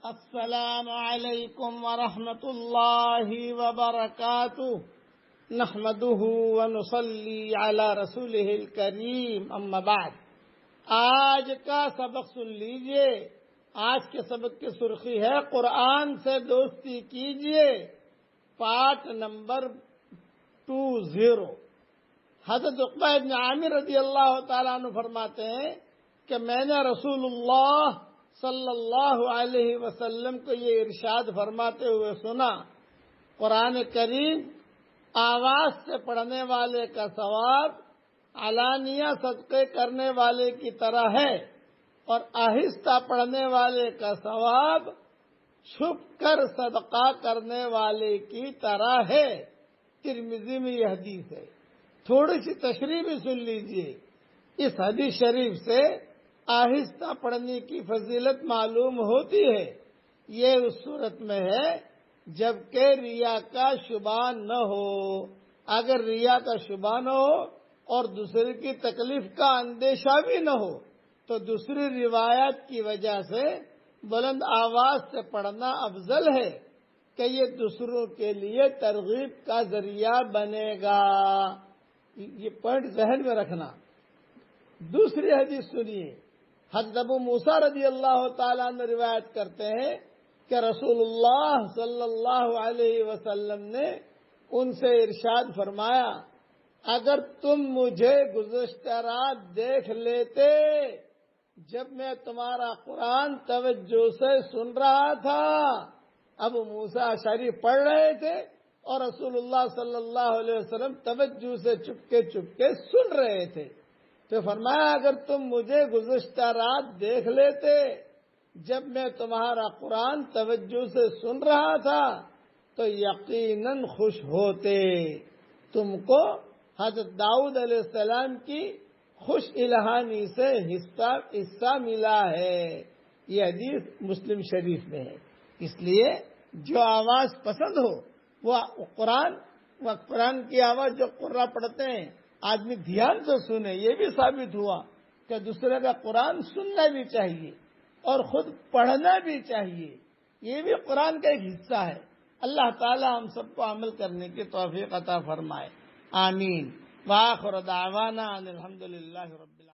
السلام علیکم ورحمۃ اللہ وبرکاتہ نحمده ونصلی علی رسولہ الکریم اما بعد۔ آج کا سبق سن لیجئے۔ آج کے سبق کی سرخی ہے قرآن سے دوستی کیجئے، پارٹ نمبر 20۔ حضرت عقبہ ابن عامر رضی اللہ تعالیٰ عنہ فرماتے ہیں کہ میں نے رسول اللہ صلی اللہ علیہ وسلم کو یہ ارشاد فرماتے ہوئے سنا، قرآن کریم آواز سے پڑھنے والے کا ثواب علانیہ صدقے کرنے والے کی طرح ہے، اور آہستہ پڑھنے والے کا ثواب چھپ کر صدقہ کرنے والے کی طرح ہے۔ ترمذی میں یہ حدیث ہے۔ تھوڑی سی تشریح بھی سن لیجئے۔ اس حدیث شریف سے آہستہ پڑھنے کی فضیلت معلوم ہوتی ہے۔ یہ اس صورت میں ہے جبکہ ریا کا شبہ نہ ہو۔ اگر ریا کا شبہ نہ ہو اور دوسرے کی تکلیف کا اندیشہ بھی نہ ہو تو دوسری روایت کی وجہ سے بلند آواز سے پڑھنا افضل ہے کہ یہ دوسروں کے لیے ترغیب کا ذریعہ بنے گا۔ یہ پوائنٹ ذہن میں رکھنا۔ دوسری حدیث سنیے۔ حضرت ابو موسیٰ رضی اللہ تعالیٰ عنہ روایت کرتے ہیں کہ رسول اللہ صلی اللہ علیہ وسلم نے ان سے ارشاد فرمایا، اگر تم مجھے گزشتہ رات دیکھ لیتے جب میں تمہارا قرآن توجہ سے سن رہا تھا۔ ابو موسیٰ اشعری پڑھ رہے تھے اور رسول اللہ صلی اللہ علیہ وسلم توجہ سے چپکے سن رہے تھے، تو فرمایا اگر تم مجھے گزشتہ رات دیکھ لیتے جب میں تمہارا قرآن توجہ سے سن رہا تھا تو یقیناً خوش ہوتے۔ تم کو حضرت داؤد علیہ السلام کی خوش الہانی سے حصہ ملا ہے۔ یہ حدیث مسلم شریف میں ہے۔ اس لیے جو آواز پسند ہو وہ قرآن کی آواز جو قرآن پڑھتے ہیں آدمی دھیان سے سنے۔ یہ بھی ثابت ہوا کہ دوسرے کا قرآن سننا بھی چاہیے اور خود پڑھنا بھی چاہیے۔ یہ بھی قرآن کا ایک حصہ ہے۔ اللہ تعالی ہم سب کو عمل کرنے کی توفیق عطا فرمائے، آمین۔ وآخر دعوانا ان الحمدللہ رب